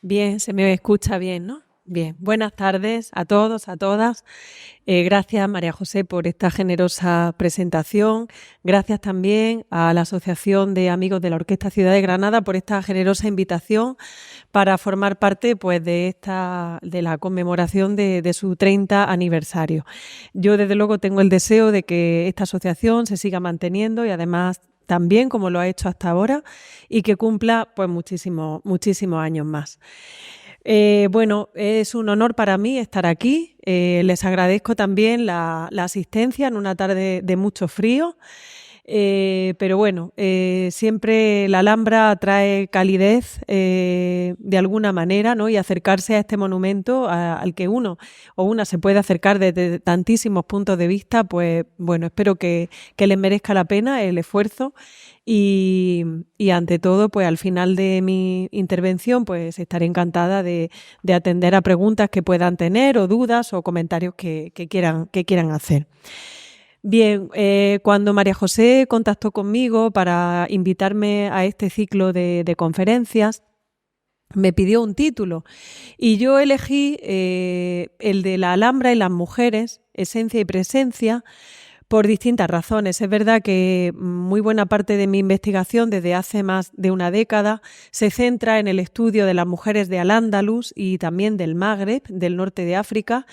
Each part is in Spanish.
Bien, se me escucha bien, ¿no? Bien, buenas tardes a todos, a todas. Gracias, María José, por esta generosa presentación. Gracias también a la Asociación de Amigos de la Orquesta Ciudad de Granada por esta generosa invitación para formar parte, pues, de la conmemoración de su 30 aniversario. Yo, desde luego, tengo el deseo de que esta asociación se siga manteniendo y, además, también como lo ha hecho hasta ahora, y que cumpla, pues, muchísimos años más. Bueno, es un honor para mí estar aquí. Les agradezco también la asistencia en una tarde de mucho frío. Pero bueno, siempre la Alhambra trae calidez de alguna manera, ¿no? Y acercarse a este monumento al que uno o una se puede acercar desde tantísimos puntos de vista, pues bueno, espero que les merezca la pena el esfuerzo y ante todo, pues al final de mi intervención, pues estaré encantada de atender a preguntas que puedan tener o dudas o comentarios que quieran hacer. Bien, cuando María José contactó conmigo para invitarme a este ciclo de conferencias, me pidió un título y yo elegí el de la Alhambra y las mujeres, esencia y presencia, por distintas razones. Es verdad que muy buena parte de mi investigación desde hace más de una década se centra en el estudio de las mujeres de Al-Ándalus y también del Magreb, del norte de África,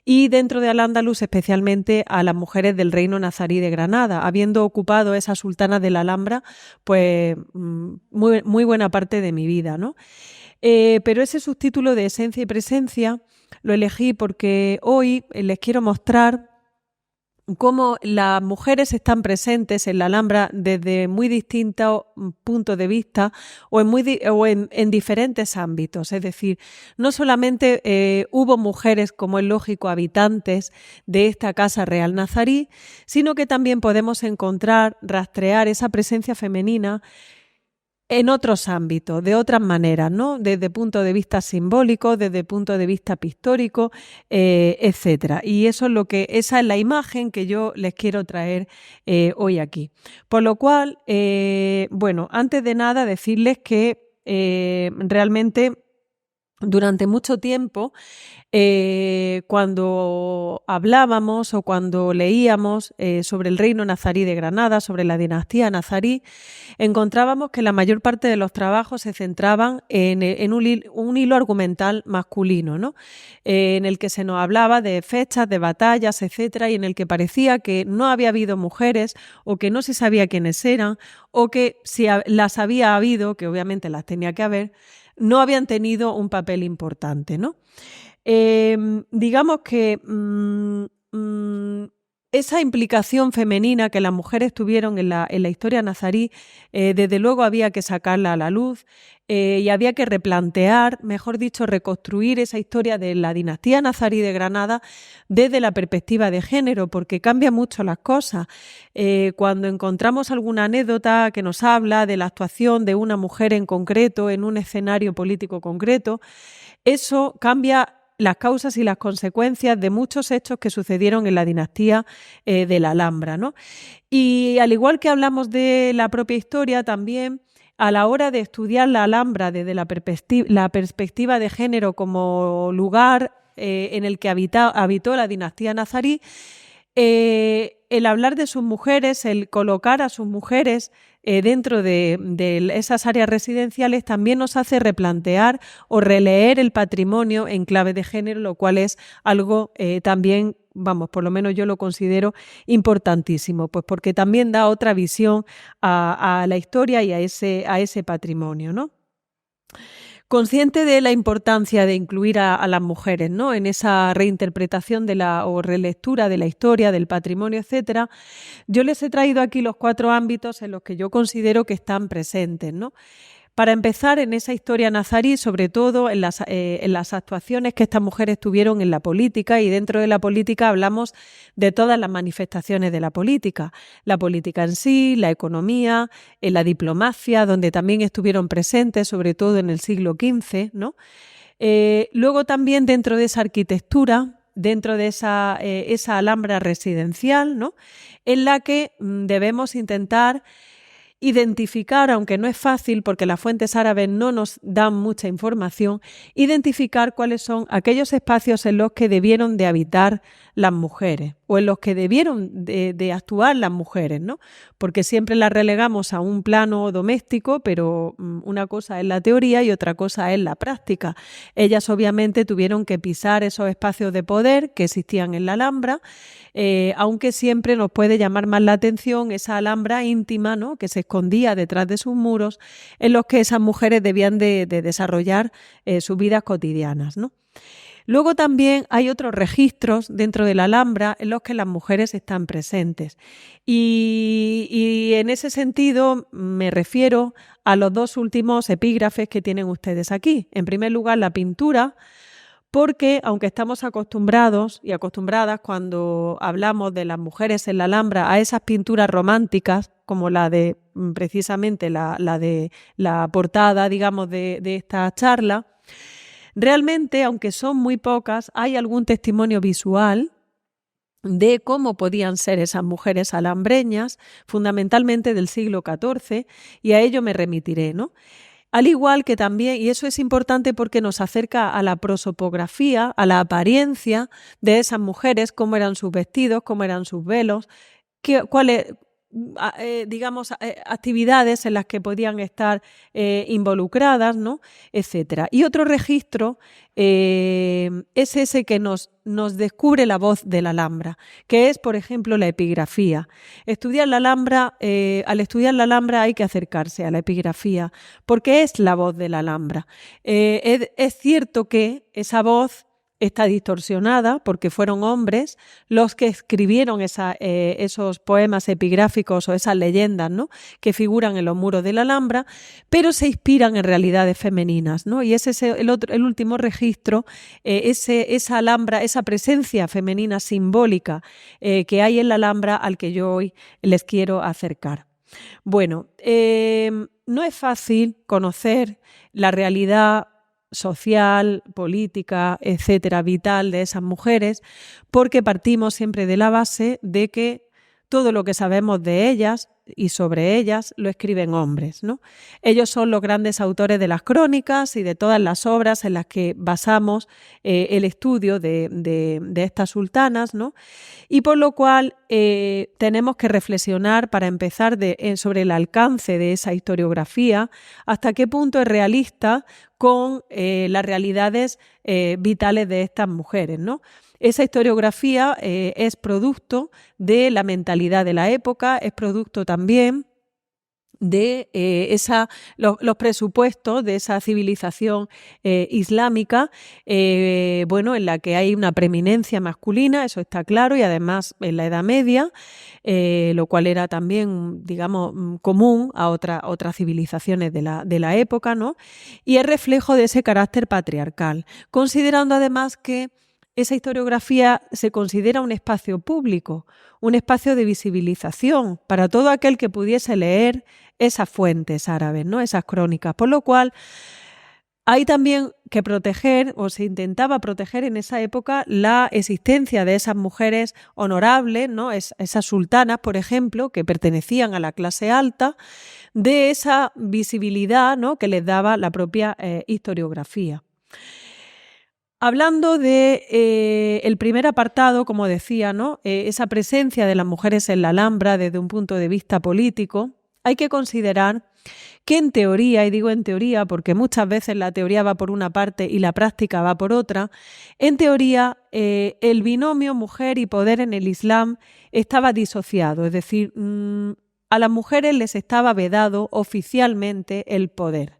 y dentro de Al-Ándalus especialmente a las mujeres del reino nazarí de Granada, habiendo ocupado esa sultana de la Alhambra pues muy buena parte de mi vida, ¿no? Pero ese subtítulo de esencia y presencia lo elegí porque hoy les quiero mostrar cómo las mujeres están presentes en la Alhambra desde muy distintos puntos de vista o en diferentes ámbitos. Es decir, no solamente hubo mujeres, como es lógico, habitantes de esta casa real nazarí, sino que también podemos rastrear esa presencia femenina en otros ámbitos, de otras maneras, ¿no? Desde el punto de vista simbólico, desde el punto de vista pictórico, etcétera. Y esa es la imagen que yo les quiero traer hoy aquí. Por lo cual, bueno, antes de nada decirles que realmente durante mucho tiempo, cuando hablábamos o cuando leíamos sobre el reino nazarí de Granada, sobre la dinastía nazarí, encontrábamos que la mayor parte de los trabajos se centraban en un hilo argumental masculino, ¿no? En el que se nos hablaba de fechas, de batallas, etcétera, y en el que parecía que no había habido mujeres o que no se sabía quiénes eran o que si las había habido, que obviamente las tenía que haber, no habían tenido un papel importante, ¿no? Digamos que esa implicación femenina que las mujeres tuvieron en la historia nazarí, desde luego había que sacarla a la luz y había que replantear, mejor dicho, reconstruir esa historia de la dinastía nazarí de Granada desde la perspectiva de género, porque cambia mucho las cosas. Cuando encontramos alguna anécdota que nos habla de la actuación de una mujer en concreto en un escenario político concreto, eso cambia las causas y las consecuencias de muchos hechos que sucedieron en la dinastía de la Alhambra, ¿no? Y al igual que hablamos de la propia historia, también a la hora de estudiar la Alhambra desde la perspectiva de género como lugar en el que habitó la dinastía nazarí, el hablar de sus mujeres, el colocar a sus mujeres dentro de esas áreas residenciales también nos hace replantear o releer el patrimonio en clave de género, lo cual es algo también, vamos, por lo menos yo lo considero importantísimo, pues porque también da otra visión a la historia y a ese patrimonio, ¿no? Consciente de la importancia de incluir a las mujeres, ¿no?, en esa reinterpretación o relectura de la historia, del patrimonio, etcétera, yo les he traído aquí los 4 ámbitos en los que yo considero que están presentes, ¿no? Para empezar, en esa historia nazarí, sobre todo en las actuaciones que estas mujeres tuvieron en la política, y dentro de la política hablamos de todas las manifestaciones de la política en sí, la economía, la diplomacia, donde también estuvieron presentes, sobre todo en el siglo XV, ¿no? Luego también dentro de esa arquitectura, dentro de esa Alhambra residencial, ¿no?, en la que debemos intentar identificar, aunque no es fácil porque las fuentes árabes no nos dan mucha información, identificar cuáles son aquellos espacios en los que debieron de habitar las mujeres o en los que debieron de actuar las mujeres, ¿no? Porque siempre las relegamos a un plano doméstico, pero una cosa es la teoría y otra cosa es la práctica. Ellas obviamente tuvieron que pisar esos espacios de poder que existían en la Alhambra, aunque siempre nos puede llamar más la atención esa Alhambra íntima, ¿no?, que se escondía detrás de sus muros, en los que esas mujeres debían de desarrollar sus vidas cotidianas, ¿no? Luego también hay otros registros dentro de la Alhambra en los que las mujeres están presentes. Y en ese sentido me refiero a los dos últimos epígrafes que tienen ustedes aquí. En primer lugar, la pintura, porque aunque estamos acostumbrados y acostumbradas cuando hablamos de las mujeres en la Alhambra a esas pinturas románticas, como la de precisamente la de la portada, digamos, de esta charla, realmente, aunque son muy pocas, hay algún testimonio visual de cómo podían ser esas mujeres alhambreñas, fundamentalmente del siglo XIV, y a ello me remitiré, ¿no? Al igual que también, y eso es importante porque nos acerca a la prosopografía, a la apariencia de esas mujeres, cómo eran sus vestidos, cómo eran sus velos, cuáles, digamos, actividades en las que podían estar involucradas, ¿no?, etcétera. Y otro registro es ese que nos descubre la voz de la Alhambra, que es, por ejemplo, la epigrafía. Al estudiar la Alhambra hay que acercarse a la epigrafía, porque es la voz de la Alhambra. Es cierto que esa voz está distorsionada porque fueron hombres los que escribieron esos poemas epigráficos o esas leyendas, ¿no?, que figuran en los muros de la Alhambra, pero se inspiran en realidades femeninas, ¿no? Y ese es el último registro, esa Alhambra, esa presencia femenina simbólica que hay en la Alhambra al que yo hoy les quiero acercar. Bueno, no es fácil conocer la realidad social, política, etcétera, vital de esas mujeres, porque partimos siempre de la base de que todo lo que sabemos de ellas y sobre ellas lo escriben hombres, ¿no? Ellos son los grandes autores de las crónicas y de todas las obras en las que basamos el estudio de estas sultanas, ¿no? Y por lo cual tenemos que reflexionar para empezar sobre el alcance de esa historiografía, hasta qué punto es realista con las realidades vitales de estas mujeres, ¿no? Esa historiografía es producto de la mentalidad de la época, es producto también de los presupuestos de esa civilización islámica, en la que hay una preeminencia masculina, eso está claro, y además en la Edad Media, lo cual era también, digamos, común a otras civilizaciones de la época, ¿no? Y es reflejo de ese carácter patriarcal, considerando además que esa historiografía se considera un espacio público, un espacio de visibilización para todo aquel que pudiese leer esas fuentes árabes, ¿no?, esas crónicas, por lo cual hay también que proteger, o se intentaba proteger en esa época, la existencia de esas mujeres honorables, ¿no?, esas sultanas, por ejemplo, que pertenecían a la clase alta, de esa visibilidad, ¿no?, que les daba la propia historiografía. Hablando de el primer apartado, como decía, ¿no?, esa presencia de las mujeres en la Alhambra desde un punto de vista político, hay que considerar que en teoría, y digo en teoría porque muchas veces la teoría va por una parte y la práctica va por otra, en teoría el binomio mujer y poder en el Islam estaba disociado, es decir, a las mujeres les estaba vedado oficialmente el poder.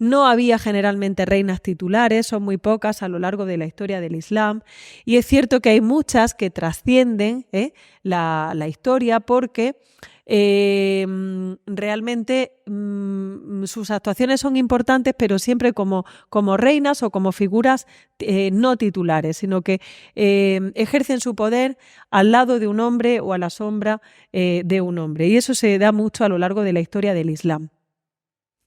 No había generalmente reinas titulares, son muy pocas a lo largo de la historia del Islam, y es cierto que hay muchas que trascienden la historia porque realmente sus actuaciones son importantes, pero siempre como reinas o como figuras no titulares, sino que ejercen su poder al lado de un hombre o a la sombra de un hombre, y eso se da mucho a lo largo de la historia del Islam.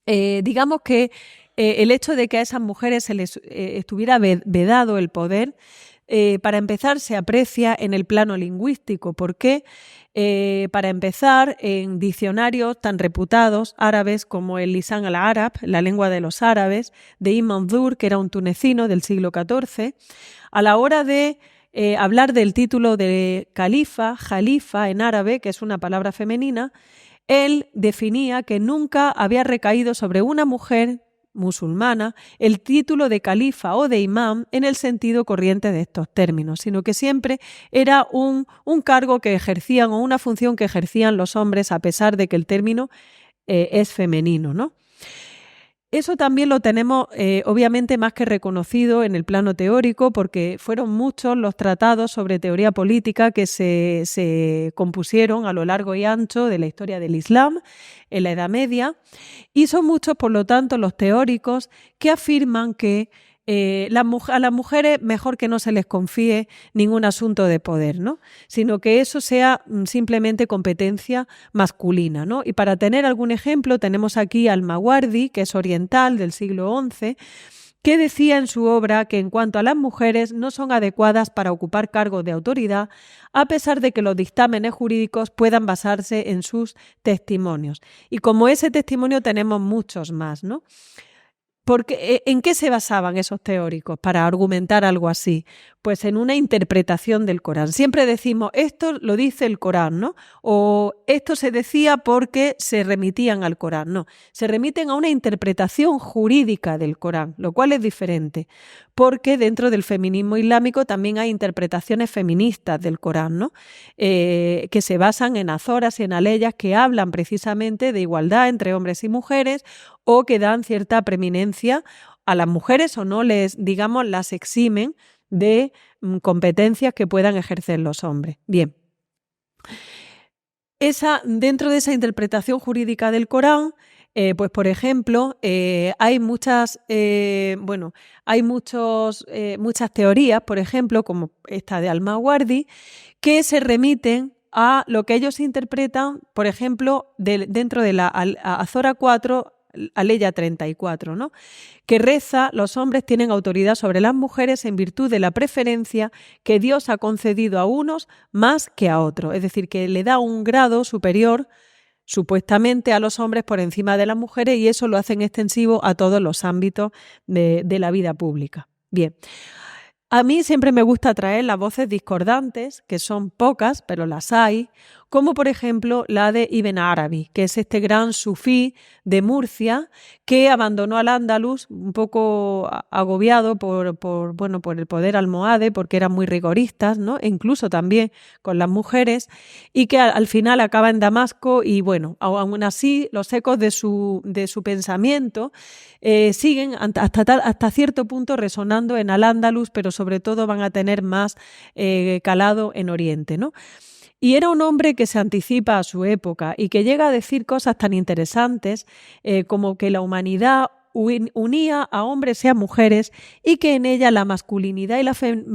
Digamos que el hecho de que a esas mujeres se les estuviera vedado el poder para empezar, se aprecia en el plano lingüístico. ¿Por qué? Para empezar, en diccionarios tan reputados árabes como el Lisan al-Arab, la lengua de los árabes, de Ibn Manzur, que era un tunecino del siglo XIV, a la hora de hablar del título de califa, jalifa en árabe, que es una palabra femenina, él definía que nunca había recaído sobre una mujer musulmana el título de califa o de imam en el sentido corriente de estos términos, sino que siempre era un cargo que ejercían o una función que ejercían los hombres a pesar de que el término es femenino, ¿no? Eso también lo tenemos obviamente más que reconocido en el plano teórico porque fueron muchos los tratados sobre teoría política que se compusieron a lo largo y ancho de la historia del Islam en la Edad Media y son muchos, por lo tanto, los teóricos que afirman que a las mujeres mejor que no se les confíe ningún asunto de poder, ¿no? Sino que eso sea simplemente competencia masculina, ¿no? Y para tener algún ejemplo tenemos aquí al Mawardi, que es oriental del siglo XI, que decía en su obra que en cuanto a las mujeres no son adecuadas para ocupar cargos de autoridad, a pesar de que los dictámenes jurídicos puedan basarse en sus testimonios. Y como ese testimonio tenemos muchos más, ¿no? Porque, ¿en qué se basaban esos teóricos para argumentar algo así? Pues en una interpretación del Corán. Siempre decimos, esto lo dice el Corán, ¿no? O esto se decía porque se remitían al Corán. No, se remiten a una interpretación jurídica del Corán, lo cual es diferente, porque dentro del feminismo islámico también hay interpretaciones feministas del Corán, ¿no? Que se basan en azoras y en aleyas que hablan precisamente de igualdad entre hombres y mujeres o que dan cierta preeminencia a las mujeres o no les, digamos, las eximen de competencias que puedan ejercer los hombres. Bien. Dentro de esa interpretación jurídica del Corán, pues por ejemplo, hay muchas teorías, por ejemplo, como esta de Al-Mawardi, que se remiten a lo que ellos interpretan, por ejemplo, dentro de la Azora 4, Aleya 34, ¿no? Que reza, los hombres tienen autoridad sobre las mujeres en virtud de la preferencia que Dios ha concedido a unos más que a otros. Es decir, que le da un grado superior supuestamente a los hombres por encima de las mujeres y eso lo hacen extensivo a todos los ámbitos de la vida pública. Bien. A mí siempre me gusta traer las voces discordantes, que son pocas, pero las hay, como por ejemplo la de Ibn Arabi, que es este gran sufí de Murcia que abandonó al-Ándalus un poco agobiado por el poder almohade, porque eran muy rigoristas, ¿no? E incluso también con las mujeres, y que al final acaba en Damasco y bueno, aún así los ecos de su pensamiento siguen hasta cierto punto resonando en al-Ándalus, pero sobre todo van a tener más calado en Oriente, ¿no? Y era un hombre que se anticipa a su época y que llega a decir cosas tan interesantes como que la humanidad unía a hombres y a mujeres y que en ella la masculinidad y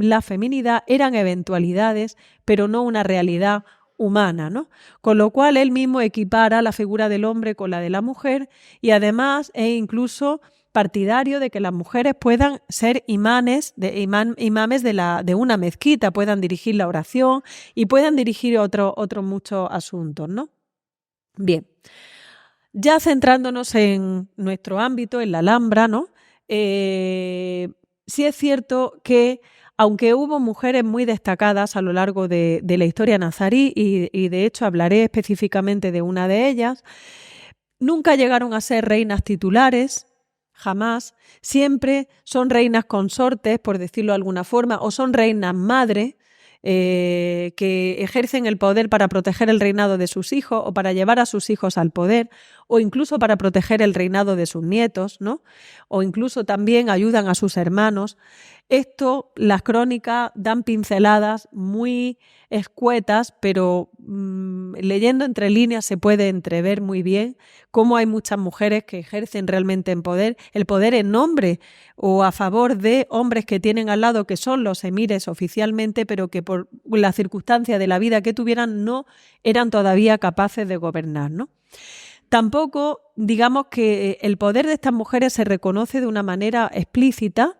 la feminidad eran eventualidades, pero no una realidad humana, ¿no? Con lo cual él mismo equipara la figura del hombre con la de la mujer y además es incluso partidario de que las mujeres puedan ser imames de una mezquita, puedan dirigir la oración y puedan dirigir otros muchos asuntos, ¿no? Bien, ya centrándonos en nuestro ámbito, en la Alhambra, ¿no? Sí es cierto que aunque hubo mujeres muy destacadas a lo largo de la historia nazarí y de hecho hablaré específicamente de una de ellas, nunca llegaron a ser reinas titulares, jamás, siempre son reinas consortes, por decirlo de alguna forma, o son reinas madre, que ejercen el poder para proteger el reinado de sus hijos o para llevar a sus hijos al poder o incluso para proteger el reinado de sus nietos, ¿no? O incluso también ayudan a sus hermanos. Esto, las crónicas dan pinceladas muy escuetas, pero leyendo entre líneas se puede entrever muy bien cómo hay muchas mujeres que ejercen realmente el poder en nombre o a favor de hombres que tienen al lado que son los emires oficialmente, pero que por la circunstancia de la vida que tuvieran no eran todavía capaces de gobernar, ¿no? Tampoco, digamos que el poder de estas mujeres se reconoce de una manera explícita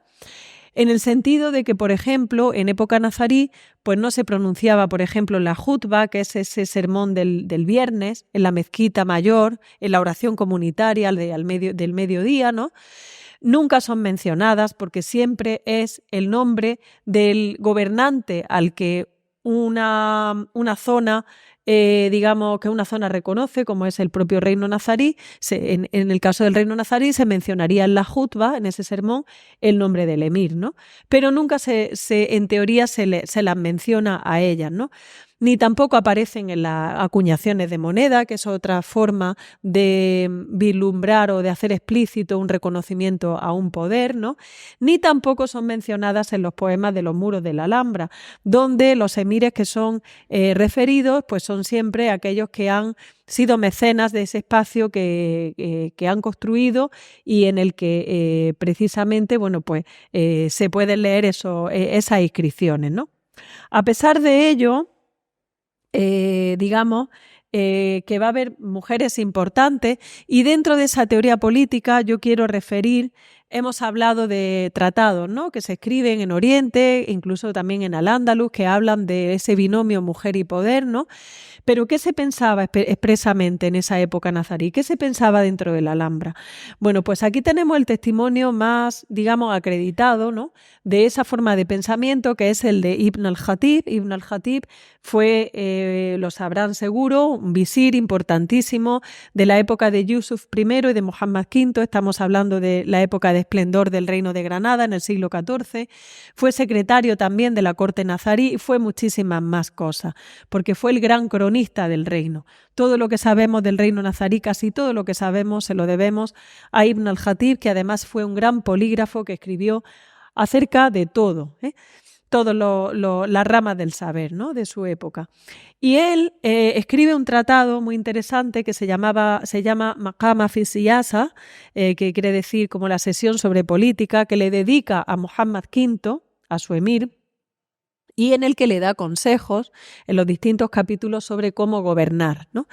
en el sentido de que, por ejemplo, en época nazarí, pues no se pronunciaba, por ejemplo, la jutba, que es ese sermón del viernes, en la mezquita mayor, en la oración comunitaria del mediodía, ¿no? Nunca son mencionadas porque siempre es el nombre del gobernante al que una zona, digamos que una zona reconoce, como es el propio reino nazarí. En el caso del reino nazarí se mencionaría en la jutba, en ese sermón, el nombre del emir, ¿no? Pero nunca en teoría se las menciona a ellas, ¿no? Ni tampoco aparecen en las acuñaciones de moneda, que es otra forma de vislumbrar o de hacer explícito un reconocimiento a un poder, ¿no? Ni tampoco son mencionadas en los poemas de los muros de la Alhambra, donde los emires que son referidos pues son siempre aquellos que han sido mecenas de ese espacio que han construido y en el que precisamente bueno, pues, se pueden leer esas inscripciones, ¿no? A pesar de ello, digamos, que va a haber mujeres importantes y dentro de esa teoría política yo quiero referir, hemos hablado de tratados, ¿no?, que se escriben en Oriente, incluso también en Al-Ándalus, que hablan de ese binomio mujer y poder, ¿no? Pero ¿qué se pensaba expresamente en esa época nazarí? ¿Qué se pensaba dentro de la Alhambra? Bueno, pues aquí tenemos el testimonio más, digamos, acreditado, ¿no?, de esa forma de pensamiento, que es el de Ibn al-Khatib. Ibn al-Khatib fue, lo sabrán seguro, un visir importantísimo de la época de Yusuf I y de Muhammad V. Estamos hablando de la época de esplendor del reino de Granada en el siglo XIV. Fue secretario también de la corte nazarí y fue muchísimas más cosas, porque fue el gran cronista del reino. Todo lo que sabemos del reino nazarí, casi todo lo que sabemos, se lo debemos a Ibn al-Khatib, que además fue un gran polígrafo que escribió acerca de todo, todas las ramas del saber, ¿no?, de su época. Y él escribe un tratado muy interesante que se llama Maqama fi Siyasa, que quiere decir como la sesión sobre política, que le dedica a Muhammad V, a su emir, y en el que le da consejos en los distintos capítulos sobre cómo gobernar, ¿no?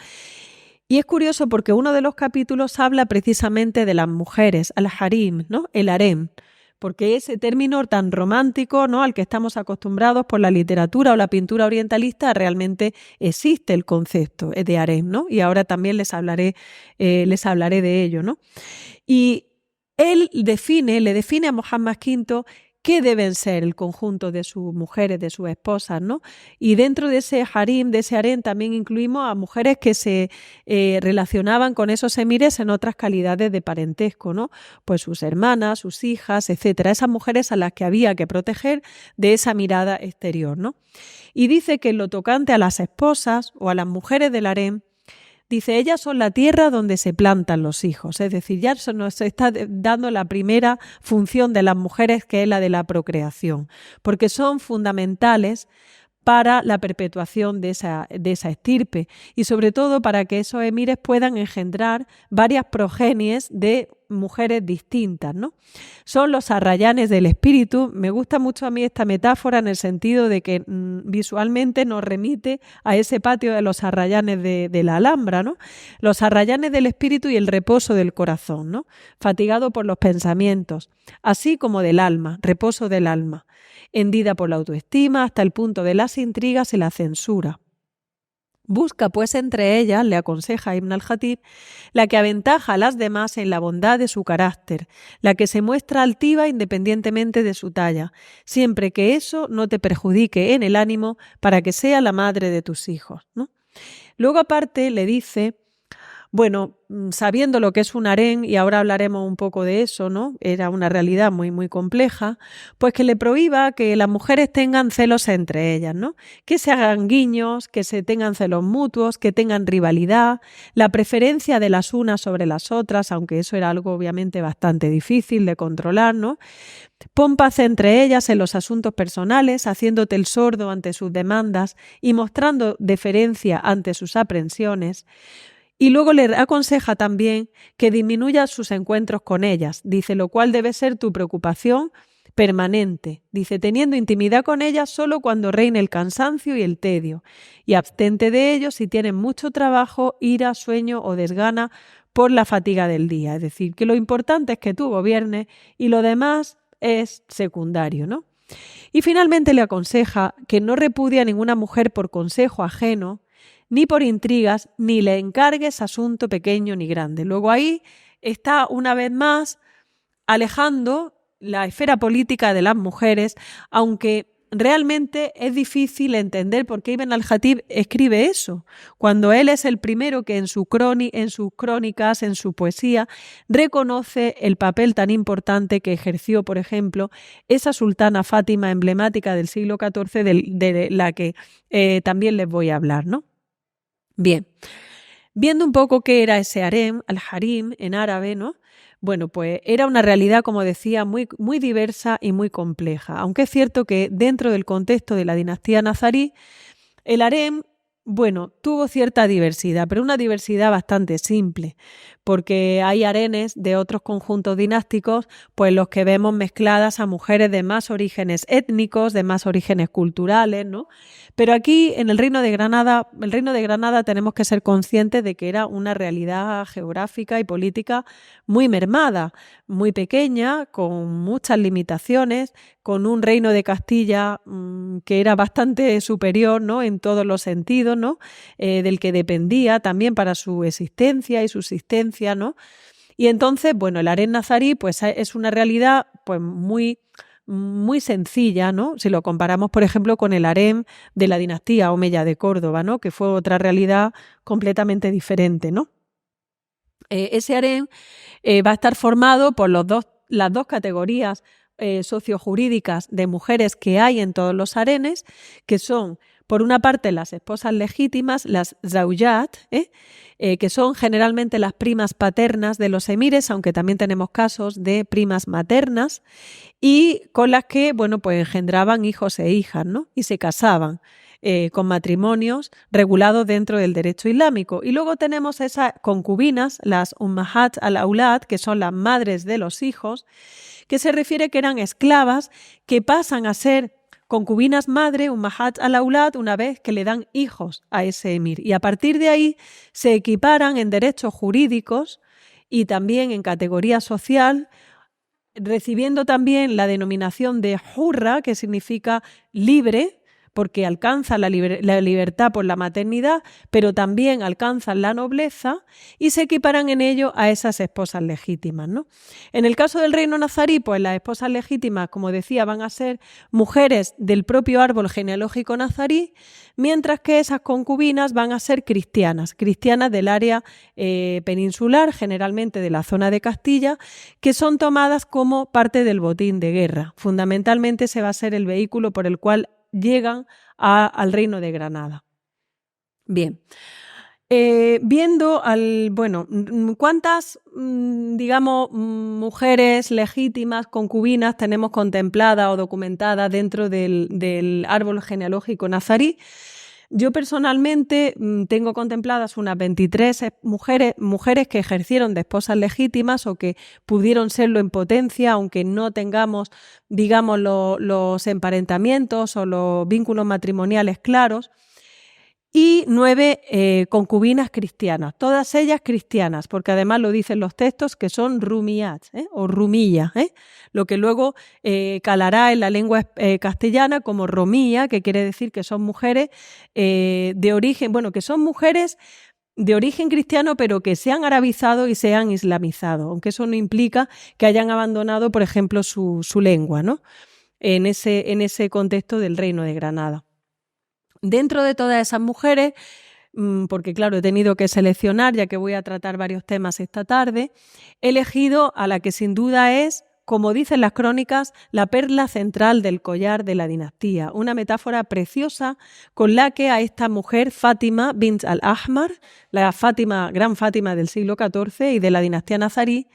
Y es curioso porque uno de los capítulos habla precisamente de las mujeres, al-harim, ¿no?, el harem, porque ese término tan romántico, ¿no?, al que estamos acostumbrados por la literatura o la pintura orientalista, realmente existe el concepto de harem, ¿no? Y ahora también les hablaré de ello, ¿no? Y él le define a Muhammad V qué deben ser el conjunto de sus mujeres, de sus esposas, ¿no? Y dentro de ese harem, también incluimos a mujeres que se relacionaban con esos emires en otras calidades de parentesco, ¿no? Pues sus hermanas, sus hijas, etcétera. Esas mujeres a las que había que proteger de esa mirada exterior, ¿no? Y dice que en lo tocante a las esposas o a las mujeres del harem, dice, ellas son la tierra donde se plantan los hijos, es decir, ya nos está dando la primera función de las mujeres, que es la de la procreación, porque son fundamentales para la perpetuación de esa estirpe y sobre todo para que esos emires puedan engendrar varias progenies de mujeres distintas, ¿no? Son los arrayanes del espíritu. Me gusta mucho a mí esta metáfora en el sentido de que visualmente nos remite a ese patio de los arrayanes de la Alhambra, ¿no? Los arrayanes del espíritu y el reposo del corazón, ¿no? Fatigado por los pensamientos, así como del alma, reposo del alma, hendida por la autoestima hasta el punto de las intrigas y la censura. Busca pues entre ellas, le aconseja Ibn al-Khatib, la que aventaja a las demás en la bondad de su carácter, la que se muestra altiva independientemente de su talla, siempre que eso no te perjudique en el ánimo para que sea la madre de tus hijos, ¿no? Luego aparte le dice, bueno, sabiendo lo que es un harén, y ahora hablaremos un poco de eso, ¿no? Era una realidad muy, muy compleja, pues que le prohíba que las mujeres tengan celos entre ellas, ¿no? Que se hagan guiños, que se tengan celos mutuos, que tengan rivalidad, la preferencia de las unas sobre las otras, aunque eso era algo obviamente bastante difícil de controlar, ¿no? Pon paz entre ellas en los asuntos personales, haciéndote el sordo ante sus demandas y mostrando deferencia ante sus aprensiones. Y luego le aconseja también que disminuya sus encuentros con ellas, dice, lo cual debe ser tu preocupación permanente, dice, teniendo intimidad con ellas solo cuando reine el cansancio y el tedio, y abstente de ellos si tienen mucho trabajo, ira, sueño o desgana por la fatiga del día. Es decir, que lo importante es que tú gobiernes y lo demás es secundario, ¿no? Y finalmente le aconseja que no repudie a ninguna mujer por consejo ajeno, ni por intrigas, ni le encargues asunto pequeño ni grande. Luego ahí está una vez más alejando la esfera política de las mujeres, aunque realmente es difícil entender por qué Ibn al-Jatib escribe eso, cuando él es el primero que en sus crónicas, en su poesía, reconoce el papel tan importante que ejerció, por ejemplo, esa sultana Fátima emblemática del siglo XIV, de la que también les voy a hablar, ¿no? Bien, viendo un poco qué era ese harem, al-harim en árabe, ¿no? Bueno, pues era una realidad, como decía, muy, muy diversa y muy compleja. Aunque es cierto que dentro del contexto de la dinastía nazarí, el harem, bueno, tuvo cierta diversidad, pero una diversidad bastante simple, porque hay harenes de otros conjuntos dinásticos, pues los que vemos mezcladas a mujeres de más orígenes étnicos, de más orígenes culturales, ¿no? Pero aquí en el Reino de Granada tenemos que ser conscientes de que era una realidad geográfica y política muy mermada, muy pequeña, con muchas limitaciones, con un reino de Castilla que era bastante superior, ¿no? En todos los sentidos, ¿no? Del que dependía también para su existencia y subsistencia, ¿no? Y entonces, bueno, el harem nazarí pues es una realidad pues muy sencilla, ¿no? Si lo comparamos, por ejemplo, con el harem de la dinastía omeya de Córdoba, ¿no? Que fue otra realidad completamente diferente, ¿no? Ese harem va a estar formado por las dos categorías sociojurídicas de mujeres que hay en todos los harenes, que son, por una parte, las esposas legítimas, las zawjat, que son generalmente las primas paternas de los emires, aunque también tenemos casos de primas maternas, y con las que, bueno, pues engendraban hijos e hijas, ¿no? Y se casaban con matrimonios regulados dentro del derecho islámico. Y luego tenemos esas concubinas, las ummahat al-aulad, que son las madres de los hijos, que se refiere que eran esclavas que pasan a ser concubinas madre, ummahat al-aulad, una vez que le dan hijos a ese emir. Y a partir de ahí se equiparan en derechos jurídicos y también en categoría social, recibiendo también la denominación de hurra, que significa libre, porque alcanzan la libertad por la maternidad, pero también alcanzan la nobleza y se equiparan en ello a esas esposas legítimas, ¿no? En el caso del reino nazarí, pues las esposas legítimas, como decía, van a ser mujeres del propio árbol genealógico nazarí, mientras que esas concubinas van a ser cristianas del área peninsular, generalmente de la zona de Castilla, que son tomadas como parte del botín de guerra. Fundamentalmente ese va a ser el vehículo por el cual llegan al Reino de Granada. Bien, viendo cuántas, digamos, mujeres legítimas, concubinas tenemos contempladas o documentadas dentro del árbol genealógico nazarí. Yo personalmente tengo contempladas unas 23 mujeres que ejercieron de esposas legítimas o que pudieron serlo en potencia, aunque no tengamos, digamos, los emparentamientos o los vínculos matrimoniales claros, y 9 concubinas cristianas, todas ellas cristianas, porque además lo dicen los textos que son rumiyat o rumilla, lo que luego calará en la lengua castellana como romilla, que quiere decir que son mujeres de origen, bueno, que son mujeres de origen cristiano, pero que se han arabizado y se han islamizado, aunque eso no implica que hayan abandonado, por ejemplo, su lengua, ¿no? En ese contexto del Reino de Granada. Dentro de todas esas mujeres, porque claro, he tenido que seleccionar, ya que voy a tratar varios temas esta tarde, he elegido a la que sin duda es, como dicen las crónicas, la perla central del collar de la dinastía, una metáfora preciosa con la que a esta mujer, Fátima bint al-Ahmar, la gran Fátima del siglo XIV y de la dinastía nazarí,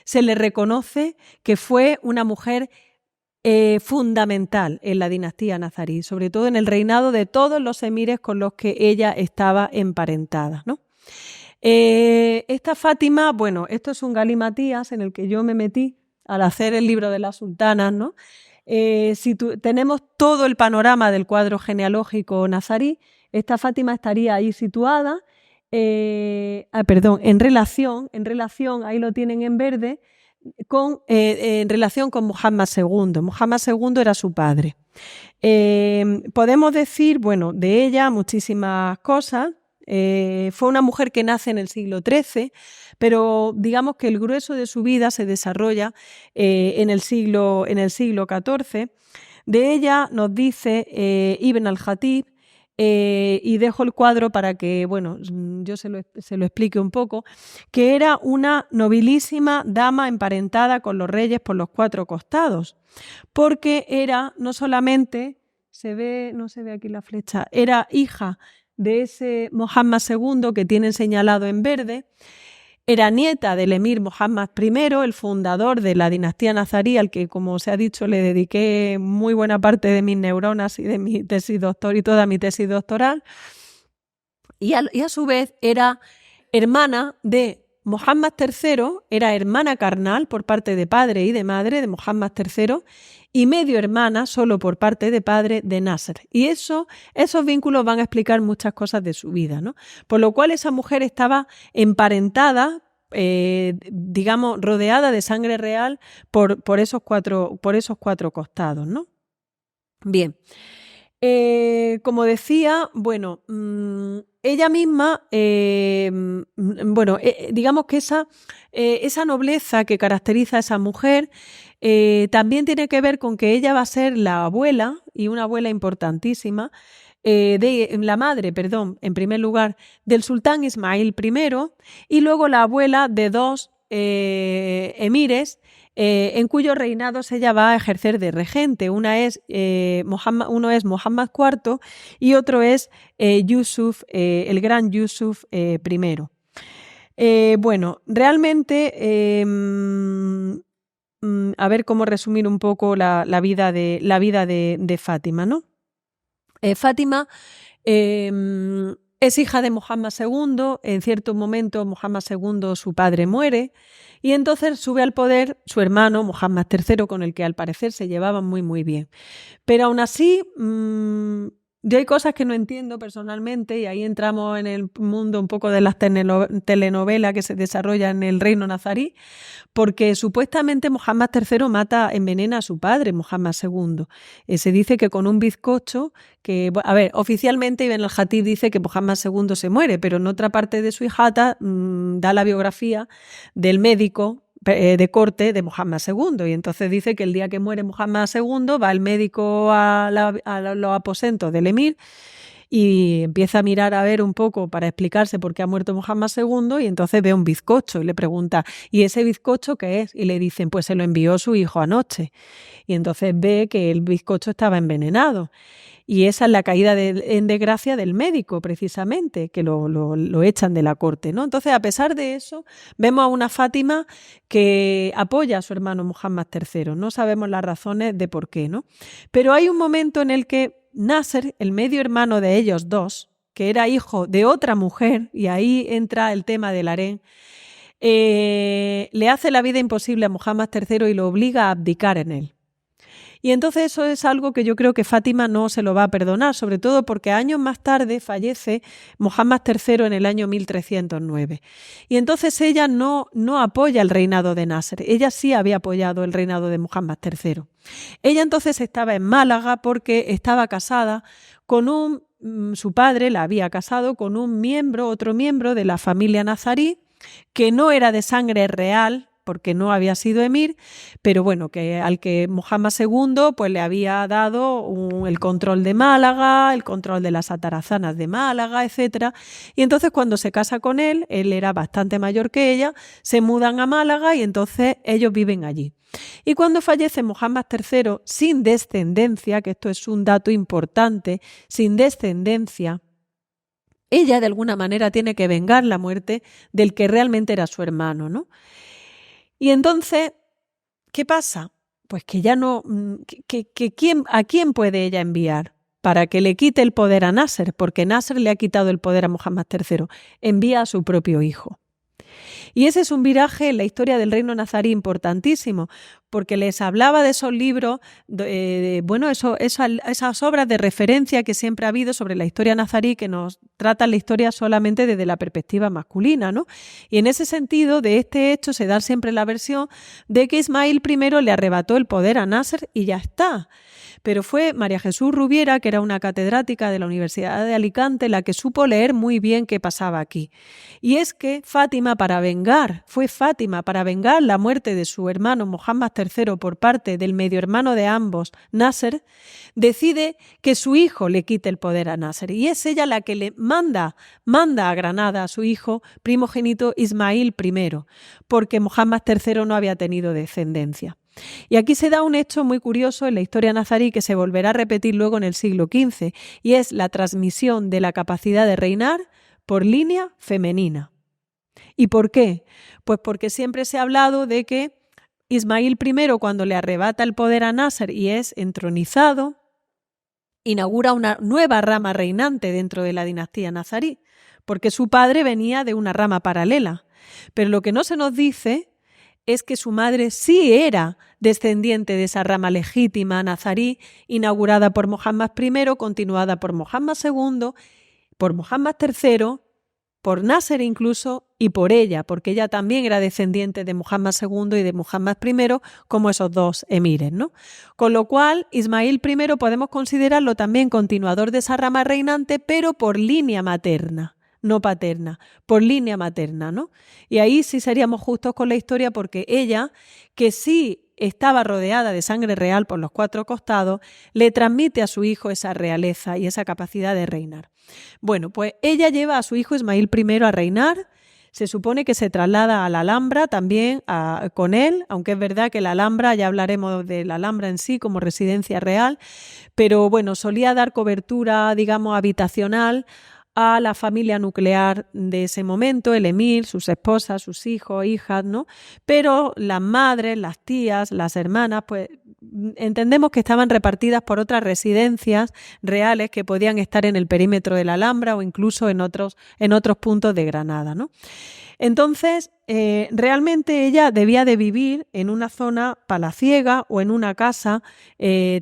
se le reconoce que fue una mujer fundamental en la dinastía nazarí, sobre todo en el reinado de todos los emires con los que ella estaba emparentada, ¿no? Esta Fátima, bueno, esto es un galimatías en el que yo me metí al hacer el libro de las sultanas, ¿no? Tenemos todo el panorama del cuadro genealógico nazarí, esta Fátima estaría ahí situada, en relación, ahí lo tienen en verde, en relación con Muhammad II. Muhammad II era su padre. Podemos decir, bueno, de ella muchísimas cosas. Fue una mujer que nace en el siglo XIII, pero digamos que el grueso de su vida se desarrolla en el siglo XIV. De ella nos dice Ibn al-Jatib, y dejo el cuadro para que, bueno, yo se lo explique un poco, que era una nobilísima dama emparentada con los reyes por los 4 costados, porque era no solamente, no se ve aquí la flecha, era hija de ese Muhammad II que tienen señalado en verde. Era nieta del emir Muhammad I, el fundador de la dinastía nazarí, al que, como se ha dicho, le dediqué muy buena parte de mis neuronas y de mi tesis doctoral y toda mi tesis doctoral. Y a su vez era hermana de Muhammad III, era hermana carnal por parte de padre y de madre de Muhammad III, y medio hermana solo por parte de padre de Nasser. Y esos vínculos van a explicar muchas cosas de su vida, ¿no? Por lo cual esa mujer estaba emparentada, digamos, rodeada de sangre real por esos cuatro costados, ¿no? Bien. Como decía, bueno, ella misma, bueno, digamos que esa nobleza que caracteriza a esa mujer también tiene que ver con que ella va a ser la abuela, y una abuela importantísima, la madre, perdón, en primer lugar, del sultán Ismail I, y luego la abuela de 2 emires, en cuyo reinado ella va a ejercer de regente. Uno es Muhammad IV y otro es Yusuf, el gran Yusuf I. Bueno, realmente, a ver cómo resumir un poco la vida de Fátima, ¿no? Fátima es hija de Muhammad II. En cierto momento Muhammad II, su padre, muere, y entonces sube al poder su hermano Muhammad III, con el que al parecer se llevaban muy muy bien. Pero aún así, yo hay cosas que no entiendo personalmente, y ahí entramos en el mundo un poco de las telenovelas que se desarrollan en el reino nazarí, porque supuestamente Muhammad III envenena a su padre, Muhammad II. Se dice que con un bizcocho, a ver, oficialmente Ibn al-Jatib dice que Muhammad II se muere, pero en otra parte de su hijata da la biografía del médico de corte de Muhammad II, y entonces dice que el día que muere Muhammad II va el médico a los aposentos del emir y empieza a mirar a ver un poco para explicarse por qué ha muerto Muhammad II, y entonces ve un bizcocho y le pregunta, ¿y ese bizcocho qué es? Y le dicen, pues se lo envió su hijo anoche. Y entonces ve que el bizcocho estaba envenenado. Y esa es la caída en desgracia del médico, precisamente, que lo echan de la corte, ¿no? Entonces, a pesar de eso, vemos a una Fátima que apoya a su hermano Muhammad III. No sabemos las razones de por qué, ¿no? Pero hay un momento en el que Nasser, el medio hermano de ellos 2, que era hijo de otra mujer, y ahí entra el tema del harén, le hace la vida imposible a Muhammad III y lo obliga a abdicar en él. Y entonces eso es algo que yo creo que Fátima no se lo va a perdonar, sobre todo porque años más tarde fallece Muhammad III en el año 1309. Y entonces ella no apoya el reinado de Nasser, ella sí había apoyado el reinado de Muhammad III. Ella entonces estaba en Málaga porque estaba casada con su padre la había casado con otro miembro de la familia nazarí, que no era de sangre real, porque no había sido emir, pero bueno, que al que Muhammad II pues le había dado el control de Málaga, el control de las atarazanas de Málaga, etc. Y entonces cuando se casa con él era bastante mayor que ella, se mudan a Málaga y entonces ellos viven allí. Y cuando fallece Muhammad III sin descendencia, que esto es un dato importante, sin descendencia, ella de alguna manera tiene que vengar la muerte del que realmente era su hermano, ¿no? Y entonces, ¿qué pasa? Pues que ya no... ¿a quién puede ella enviar para que le quite el poder a Nasser? Porque Nasser le ha quitado el poder a Muhammad III. Envía a su propio hijo. Y ese es un viraje en la historia del reino nazarí importantísimo, porque les hablaba de esos libros, esas obras de referencia que siempre ha habido sobre la historia nazarí, que nos tratan la historia solamente desde la perspectiva masculina, ¿no? Y en ese sentido, de este hecho se da siempre la versión de que Ismael I le arrebató el poder a Nasser y ya está. Pero fue María Jesús Rubiera, que era una catedrática de la Universidad de Alicante, la que supo leer muy bien qué pasaba aquí. Y es que Fátima, para vengar la muerte de su hermano Muhammad III por parte del medio hermano de ambos, Nasser, decide que su hijo le quite el poder a Nasser. Y es ella la que le manda a Granada a su hijo primogénito Ismail I, porque Muhammad III no había tenido descendencia. Y aquí se da un hecho muy curioso en la historia nazarí que se volverá a repetir luego en el siglo XV, y es la transmisión de la capacidad de reinar por línea femenina. ¿Y por qué? Pues porque siempre se ha hablado de que Ismail I, cuando le arrebata el poder a Nasser y es entronizado, inaugura una nueva rama reinante dentro de la dinastía nazarí, porque su padre venía de una rama paralela. Pero lo que no se nos dice es que su madre sí era descendiente de esa rama legítima nazarí, inaugurada por Muhammad I, continuada por Muhammad II, por Muhammad III, por Nasser incluso, y por ella, porque ella también era descendiente de Muhammad II y de Muhammad I, como esos dos emires, ¿no? Con lo cual, Ismail I podemos considerarlo también continuador de esa rama reinante, pero por línea materna, no paterna, por línea materna, ¿no? Y ahí sí seríamos justos con la historia, porque ella, que sí estaba rodeada de sangre real por los cuatro costados, le transmite a su hijo esa realeza y esa capacidad de reinar. Bueno, pues ella lleva a su hijo Ismail I a reinar. Se supone que se traslada a la Alhambra también con él, aunque es verdad que la Alhambra, ya hablaremos de la Alhambra en sí como residencia real, pero bueno, solía dar cobertura, digamos, habitacional a la familia nuclear de ese momento, el emir, sus esposas, sus hijos, hijas, ¿no? Pero las madres, las tías, las hermanas, pues entendemos que estaban repartidas por otras residencias reales que podían estar en el perímetro de la Alhambra o incluso en otros puntos de Granada, ¿no? Entonces, realmente ella debía de vivir en una zona palaciega o en una casa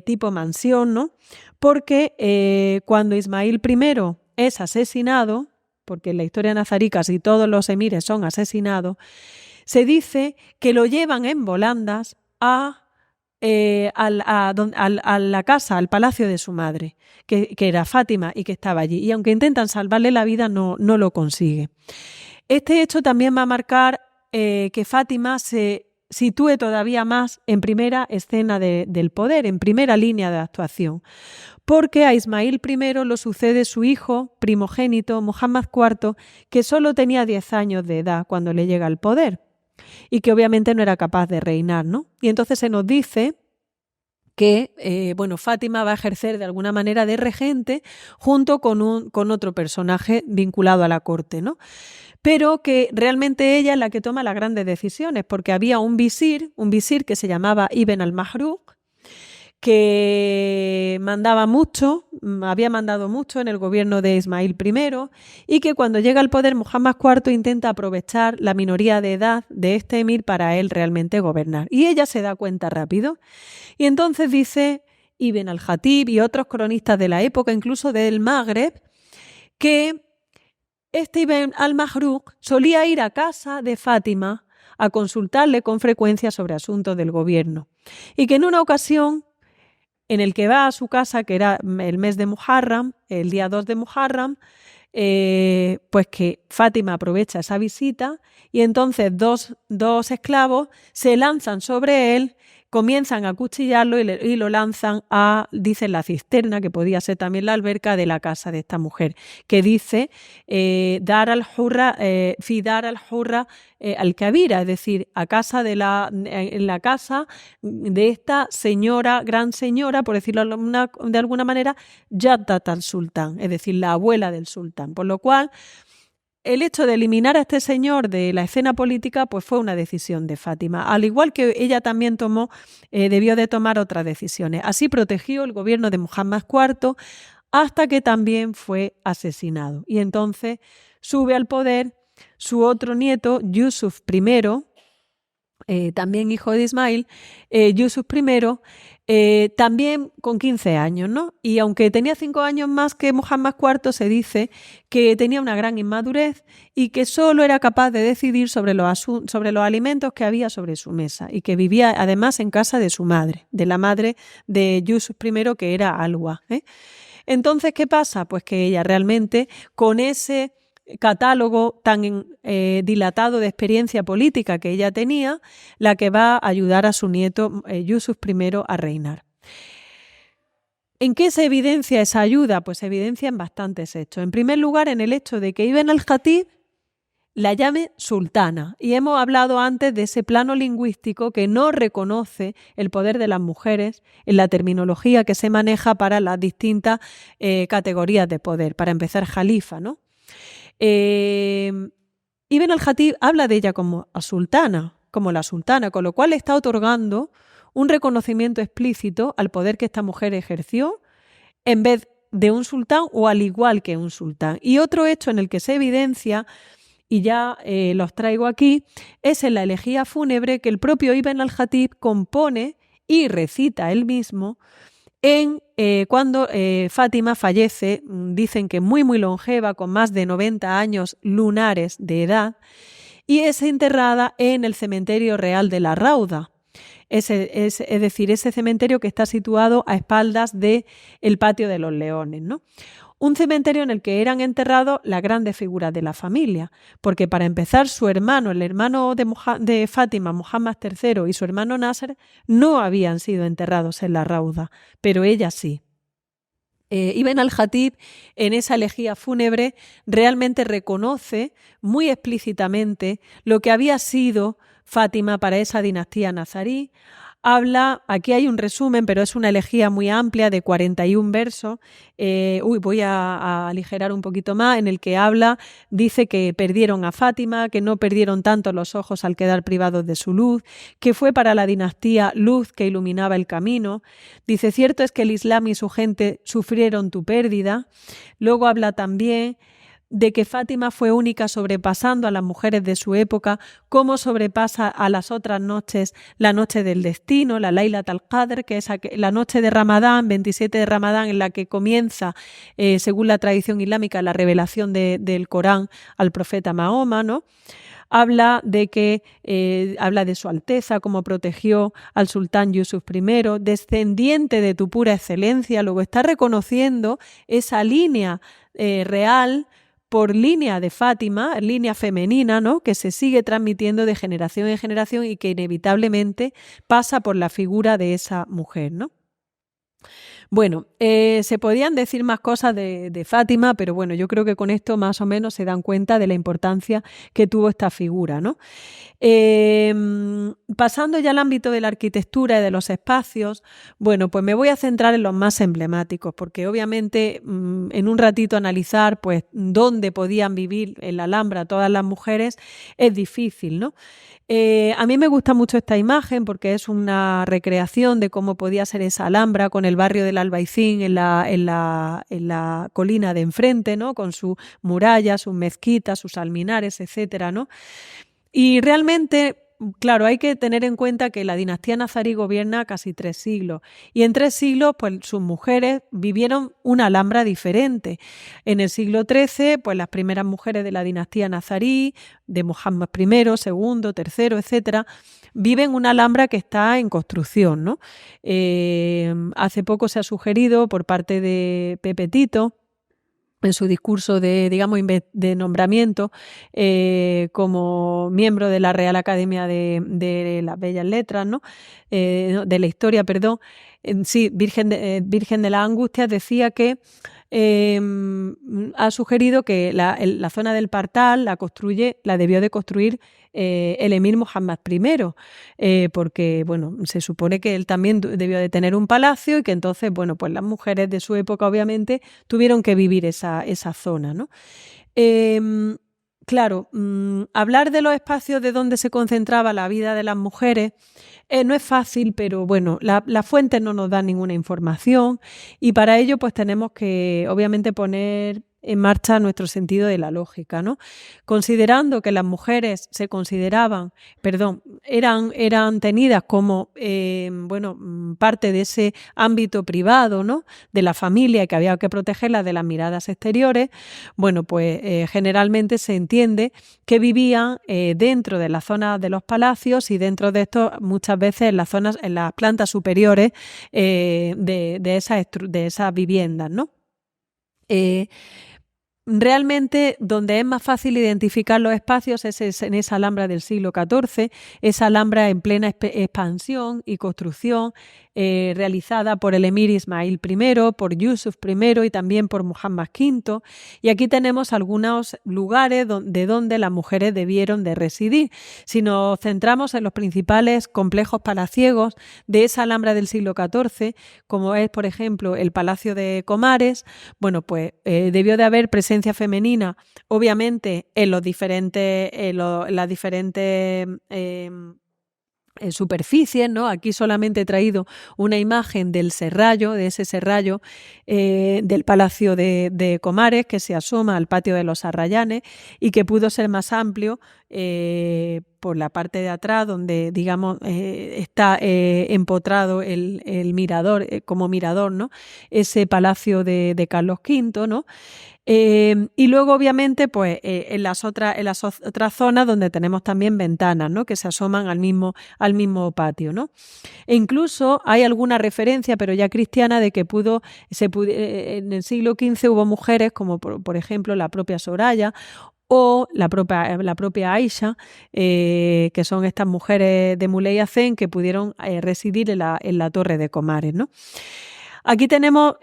tipo mansión, ¿no? Porque cuando Ismail I es asesinado, porque en la historia nazarí casi todos los emires son asesinados, se dice que lo llevan en volandas a la casa, al palacio de su madre, que era Fátima y que estaba allí. Y aunque intentan salvarle la vida, no lo consigue. Este hecho también va a marcar que Fátima se sitúe todavía más en primera escena del poder, en primera línea de actuación, porque a Ismail I lo sucede su hijo primogénito, Muhammad IV, que solo tenía 10 años de edad cuando le llega al poder y que obviamente no era capaz de reinar, ¿no? Y entonces se nos dice que Fátima va a ejercer de alguna manera de regente junto con otro personaje vinculado a la corte, ¿no? Pero que realmente ella es la que toma las grandes decisiones, porque había un visir que se llamaba Ibn al-Mahruq, que había mandado mucho en el gobierno de Ismail I, y que cuando llega al poder Muhammad IV intenta aprovechar la minoría de edad de este emir para él realmente gobernar. Y ella se da cuenta rápido. Y entonces dice Ibn al-Jatib y otros cronistas de la época, incluso del Magreb, que este Ibn al-Mahruq solía ir a casa de Fátima a consultarle con frecuencia sobre asuntos del gobierno, y que en una ocasión en el que va a su casa, que era el mes de Muharram, el día 2 de Muharram, pues que Fátima aprovecha esa visita y entonces dos esclavos se lanzan sobre él, comienzan a acuchillarlo y lo lanzan dicen la cisterna, que podía ser también la alberca de la casa de esta mujer, que dice Dar al-Hurra, fi Dar al-Hurra al-Kabira, es decir, en la casa de esta señora, gran señora, por decirlo de alguna manera, Jaddat al-Sultán, es decir, la abuela del sultán. Por lo cual, el hecho de eliminar a este señor de la escena política pues fue una decisión de Fátima, al igual que ella también debió de tomar otras decisiones. Así protegió el gobierno de Muhammad IV hasta que también fue asesinado. Y entonces sube al poder su otro nieto, Yusuf I, también hijo de Ismail, Yusuf I, también con 15 años, ¿no? Y aunque tenía 5 años más que Muhammad IV, se dice que tenía una gran inmadurez y que solo era capaz de decidir sobre los alimentos que había sobre su mesa, y que vivía además en casa de su madre, de la madre de Yusuf I, que era Alwa, ¿eh? Entonces, ¿qué pasa? Pues que ella realmente, con ese catálogo tan dilatado de experiencia política que ella tenía, la que va a ayudar a su nieto Yusuf I a reinar. ¿En qué se evidencia esa ayuda? Pues se evidencia en bastantes hechos. En primer lugar, en el hecho de que Ibn al-Jatib la llame sultana. Y hemos hablado antes de ese plano lingüístico que no reconoce el poder de las mujeres en la terminología que se maneja para las distintas categorías de poder. Para empezar, jalifa, ¿no? Ibn al-Jatib habla de ella como la sultana, con lo cual está otorgando un reconocimiento explícito al poder que esta mujer ejerció en vez de un sultán o al igual que un sultán. Y otro hecho en el que se evidencia, y ya los traigo aquí, es en la elegía fúnebre que el propio Ibn al-Jatib compone y recita él mismo cuando Fátima fallece, dicen que muy longeva, con más de 90 años lunares de edad, y es enterrada en el cementerio real de la Rauda. Es decir, ese cementerio que está situado a espaldas del Patio de los Leones, ¿no? Un cementerio en el que eran enterrados las grandes figuras de la familia, porque para empezar su hermano, el hermano de Fátima, Muhammad III, y su hermano Nasser no habían sido enterrados en la Rauda, pero ella sí. Ibn al-Jatib, en esa elegía fúnebre, realmente reconoce muy explícitamente lo que había sido Fátima para esa dinastía nazarí. Aquí hay un resumen, pero es una elegía muy amplia de 41 versos. Voy a aligerar un poquito más, en el que dice que perdieron a Fátima, que no perdieron tanto los ojos al quedar privados de su luz, que fue para la dinastía luz que iluminaba el camino. Dice, cierto es que el Islam y su gente sufrieron tu pérdida. Luego habla también de que Fátima fue única, sobrepasando a las mujeres de su época, como sobrepasa a las otras noches, la noche del destino, la Laylat al-Qadr, que es la noche de Ramadán, 27 de Ramadán, en la que comienza, según la tradición islámica, la revelación del Corán al profeta Mahoma, ¿no? Habla de su Alteza, cómo protegió al sultán Yusuf I, descendiente de tu pura excelencia. Luego está reconociendo esa línea real por línea de Fátima, línea femenina, ¿no?, que se sigue transmitiendo de generación en generación y que inevitablemente pasa por la figura de esa mujer, ¿no? Bueno, se podían decir más cosas de Fátima, pero bueno, yo creo que con esto más o menos se dan cuenta de la importancia que tuvo esta figura, ¿no? Pasando ya al ámbito de la arquitectura y de los espacios, bueno, pues me voy a centrar en los más emblemáticos, porque obviamente en un ratito analizar pues dónde podían vivir en la Alhambra todas las mujeres es difícil, ¿no? A mí me gusta mucho esta imagen porque es una recreación de cómo podía ser esa Alhambra con el barrio del Albaicín en la colina de enfrente, ¿no?, con sus murallas, sus mezquitas, sus alminares, etcétera, ¿no? Y realmente, claro, hay que tener en cuenta que la dinastía nazarí gobierna casi 3 siglos, y en 3 siglos pues sus mujeres vivieron una Alhambra diferente. En el siglo XIII, pues las primeras mujeres de la dinastía nazarí, de Muhammad I, II, III, etcétera, viven una Alhambra que está en construcción, ¿no? Hace poco se ha sugerido por parte de Pepe Tito, en su discurso de nombramiento como miembro de la Real Academia de las Bellas Letras, ¿no? De la Historia, perdón. Sí, Virgen de las Angustias decía que ha sugerido que la zona del Partal la debió de construir el emir Muhammad I, porque bueno, se supone que él también debió de tener un palacio y que entonces, bueno, pues las mujeres de su época obviamente tuvieron que vivir esa zona, ¿no? Claro, hablar de los espacios de donde se concentraba la vida de las mujeres no es fácil, pero bueno, las fuentes no nos dan ninguna información, y para ello pues tenemos que obviamente poner en marcha nuestro sentido de la lógica, ¿no? Considerando que las mujeres eran tenidas como parte de ese ámbito privado, ¿no? De la familia, y que había que protegerlas de las miradas exteriores, bueno, pues generalmente se entiende que vivían dentro de las zonas de los palacios, y dentro de esto muchas veces en las plantas superiores de esas viviendas, ¿no? Realmente donde es más fácil identificar los espacios es en esa Alhambra del siglo XIV, esa Alhambra en plena expansión y construcción, realizada por el emir Ismail I, por Yusuf I y también por Muhammad V. Y aquí tenemos algunos lugares de donde las mujeres debieron de residir. Si nos centramos en los principales complejos palaciegos de esa Alhambra del siglo XIV, como es, por ejemplo, el Palacio de Comares, bueno, pues debió de haber presencia femenina, obviamente, en las diferentes superficies, ¿no? Aquí solamente he traído una imagen del serrallo, de ese serrallo del Palacio de Comares, que se asoma al patio de los Arrayanes y que pudo ser más amplio por la parte de atrás, donde, digamos, está empotrado el mirador, como mirador, ¿no? Ese palacio de Carlos V, ¿no? Y luego, obviamente, pues en las otras zonas donde tenemos también ventanas, ¿no? Que se asoman al mismo patio, ¿no? E incluso hay alguna referencia, pero ya cristiana, de que en el siglo XV hubo mujeres como por ejemplo la propia Soraya o la propia Aisha, que son estas mujeres de Muley Hacén que pudieron residir en la Torre de Comares, ¿no? Aquí tenemos,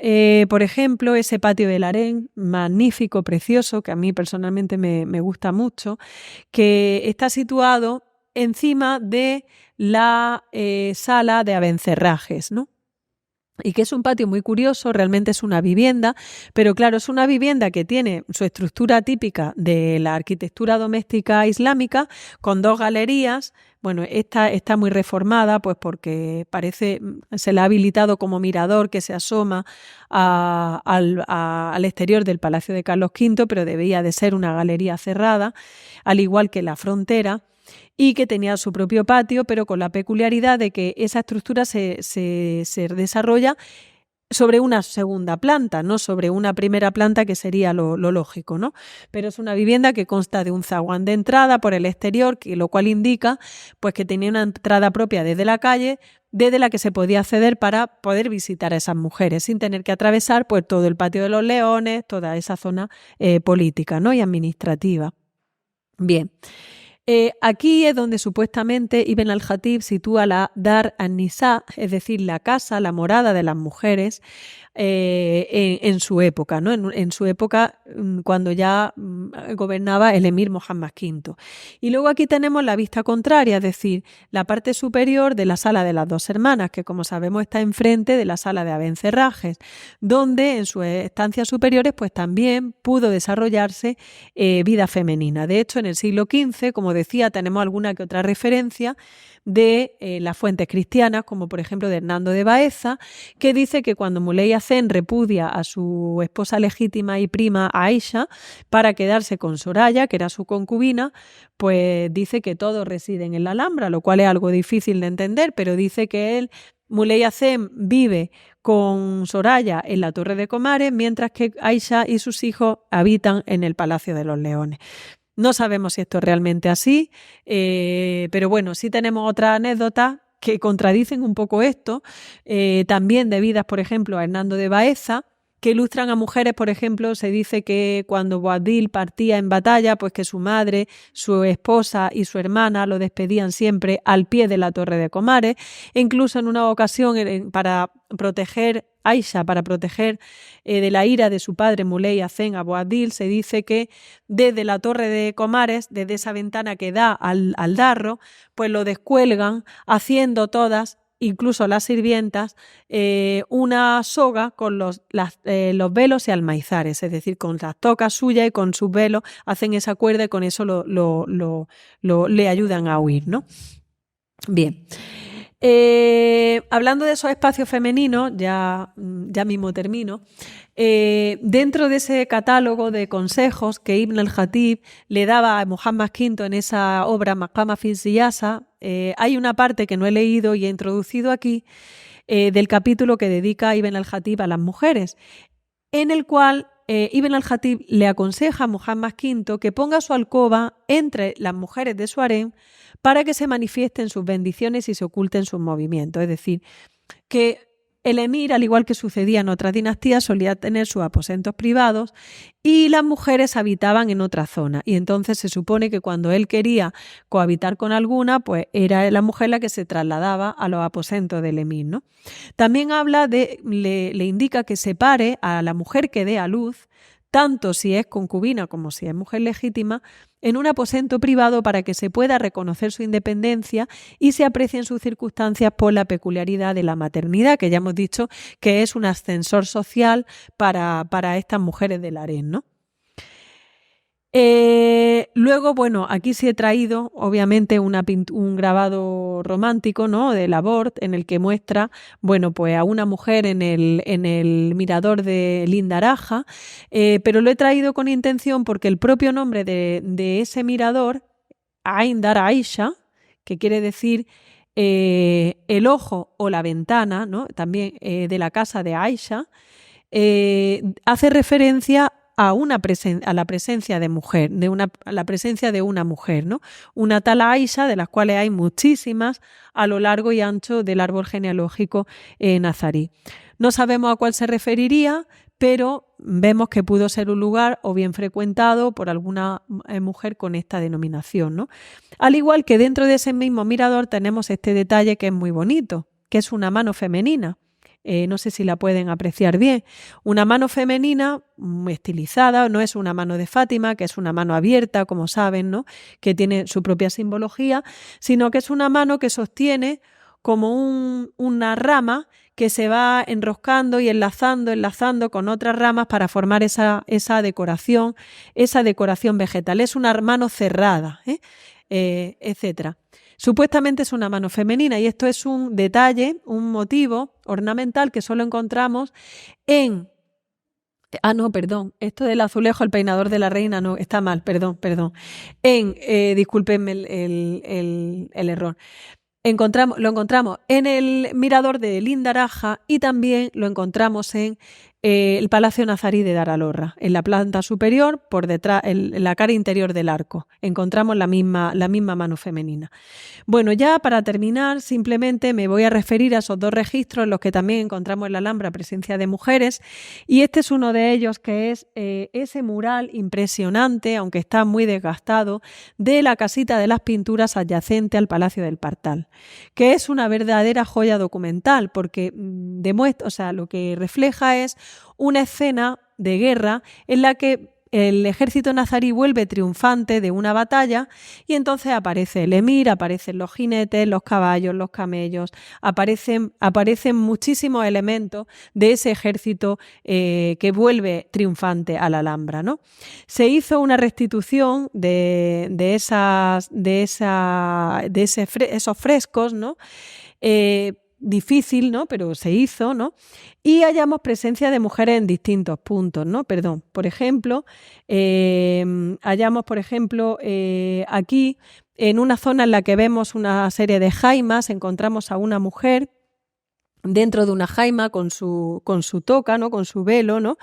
por ejemplo, ese patio del harén, magnífico, precioso, que a mí personalmente me gusta mucho, que está situado encima de la sala de abencerrajes, ¿no? Y que es un patio muy curioso, realmente es una vivienda, pero claro, es una vivienda que tiene su estructura típica de la arquitectura doméstica islámica, con 2 galerías. Bueno, esta está muy reformada, pues porque se la ha habilitado como mirador que se asoma al exterior del Palacio de Carlos V, pero debía de ser una galería cerrada, al igual que la frontera, y que tenía su propio patio, pero con la peculiaridad de que esa estructura se desarrolla sobre una segunda planta, no sobre una primera planta, que sería lo lógico, ¿no? Pero es una vivienda que consta de un zaguán de entrada por el exterior, lo cual indica pues que tenía una entrada propia desde la calle, desde la que se podía acceder para poder visitar a esas mujeres sin tener que atravesar pues todo el Patio de los Leones, toda esa zona política, ¿no? Y administrativa. Bien. Aquí es donde supuestamente Ibn al-Jatib sitúa la Dar an-Nisa, es decir, la casa, la morada de las mujeres, en su época, ¿no? En su época, cuando ya gobernaba el emir Muhammad V. Y luego aquí tenemos la vista contraria, es decir, la parte superior de la sala de las 2 hermanas, que como sabemos está enfrente de la sala de abencerrajes, donde en sus estancias superiores pues también pudo desarrollarse vida femenina. De hecho, en el siglo XV, como decía, tenemos alguna que otra referencia de las fuentes cristianas, como por ejemplo de Hernando de Baeza, que dice que cuando Muley Hacén repudia a su esposa legítima y prima Aisha para quedarse con Soraya, que era su concubina, pues dice que todos residen en la Alhambra, lo cual es algo difícil de entender, pero dice que Muley Hacén vive con Soraya en la Torre de Comares, mientras que Aisha y sus hijos habitan en el Palacio de los Leones. No sabemos si esto es realmente así, pero bueno, sí tenemos otras anécdotas que contradicen un poco esto, también debidas, por ejemplo, a Hernando de Baeza, que ilustran a mujeres. Por ejemplo, se dice que cuando Boabdil partía en batalla, pues que su madre, su esposa y su hermana lo despedían siempre al pie de la Torre de Comares, e incluso en una ocasión para proteger Aisha, para proteger de la ira de su padre Muley Hacén a Boabdil, se dice que desde la Torre de Comares, desde esa ventana que da al Darro, pues lo descuelgan, haciendo todas, incluso las sirvientas, una soga con los velos y almaizares, es decir, con las tocas suyas y con sus velos hacen esa cuerda, y con eso le ayudan a huir, ¿no? Bien. Hablando de esos espacios femeninos, ya mismo termino, dentro de ese catálogo de consejos que Ibn al-Khatib le daba a Muhammad V en esa obra Maqama fi Siyasa, hay una parte que no he leído y he introducido aquí, del capítulo que dedica Ibn al-Khatib a las mujeres, en el cual Ibn al-Khatib le aconseja a Muhammad V que ponga su alcoba entre las mujeres de su harén para que se manifiesten sus bendiciones y se oculten sus movimientos. Es decir, que el emir, al igual que sucedía en otras dinastías, solía tener sus aposentos privados y las mujeres habitaban en otra zona. Y entonces se supone que cuando él quería cohabitar con alguna, pues era la mujer la que se trasladaba a los aposentos del emir, ¿no? También le indica que separe a la mujer que dé a luz, tanto si es concubina como si es mujer legítima, en un aposento privado para que se pueda reconocer su independencia y se aprecien sus circunstancias por la peculiaridad de la maternidad, que ya hemos dicho que es un ascensor social para estas mujeres del harén, ¿no? Luego, bueno, aquí sí he traído, obviamente, un grabado romántico, ¿no?, de Laborde, en el que muestra, bueno, pues a una mujer en el mirador de Lindaraja, pero lo he traído con intención porque el propio nombre de ese mirador, Ain Dar Aisha, que quiere decir el ojo o la ventana, ¿no?, también de la casa de Aisha, hace referencia a la presencia de mujer, a la presencia de una mujer, ¿no? Una tal Aisha, de las cuales hay muchísimas a lo largo y ancho del árbol genealógico nazarí. No sabemos a cuál se referiría, pero vemos que pudo ser un lugar o bien frecuentado por alguna mujer con esta denominación, ¿no? Al igual que dentro de ese mismo mirador tenemos este detalle que es muy bonito, que es una mano femenina. No sé si la pueden apreciar bien. Una mano femenina estilizada, no es una mano de Fátima, que es una mano abierta, como saben, ¿no?, que tiene su propia simbología, sino que es una mano que sostiene como una rama que se va enroscando y enlazando con otras ramas para formar esa decoración vegetal. Es una mano cerrada, etcétera. Supuestamente es una mano femenina y esto es un detalle, un motivo ornamental que solo encontramos en... no, perdón, esto del azulejo, el peinador de la reina, no, está mal, perdón. Discúlpenme el error. Lo encontramos en el mirador de Lindaraja y también lo encontramos en el Palacio Nazarí de Dar al-Horra. En la planta superior, por detrás, en la cara interior del arco, encontramos la misma mano femenina. Bueno, ya para terminar, simplemente me voy a referir a esos dos registros en los que también encontramos en la Alhambra presencia de mujeres, y este es uno de ellos, que es ese mural impresionante, aunque está muy desgastado, de la casita de las pinturas adyacente al Palacio del Partal, que es una verdadera joya documental porque demuestra, o sea, lo que refleja es una escena de guerra en la que el ejército nazarí vuelve triunfante de una batalla y entonces aparece el emir, aparecen los jinetes, los caballos, los camellos, aparecen muchísimos elementos de ese ejército que vuelve triunfante a la Alhambra, ¿no? Se hizo una restitución de esos frescos, ¿no? Difícil, ¿no?, pero se hizo, ¿no? Y hallamos presencia de mujeres en distintos puntos, ¿no? Perdón, por ejemplo, hallamos, aquí, en una zona en la que vemos una serie de jaimas, encontramos a una mujer dentro de una jaima con su toca, ¿no?, con su velo, ¿no?,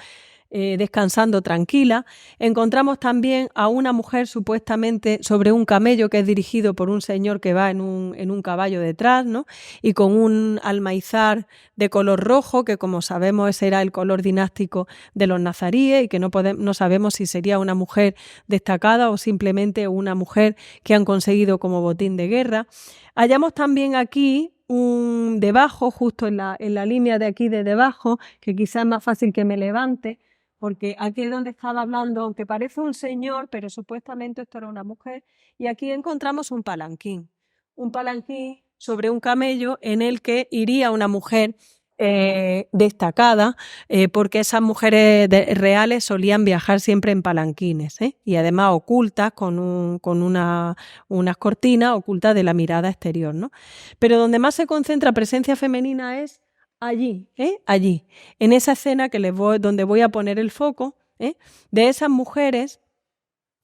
descansando tranquila. Encontramos también a una mujer supuestamente sobre un camello que es dirigido por un señor que va en un caballo detrás, ¿no?, y con un almaizar de color rojo, que como sabemos ese era el color dinástico de los nazaríes y que no sabemos si sería una mujer destacada o simplemente una mujer que han conseguido como botín de guerra. Hallamos también aquí debajo, justo en la línea de aquí de debajo, que quizás es más fácil que me levante, porque aquí es donde estaba hablando, aunque parece un señor, pero supuestamente esto era una mujer, y aquí encontramos un palanquín sobre un camello en el que iría una mujer destacada, porque esas mujeres reales solían viajar siempre en palanquines, y además ocultas con unas cortinas ocultas de la mirada exterior, ¿no? Pero donde más se concentra presencia femenina es allí, allí, en esa escena donde voy a poner el foco, de esas mujeres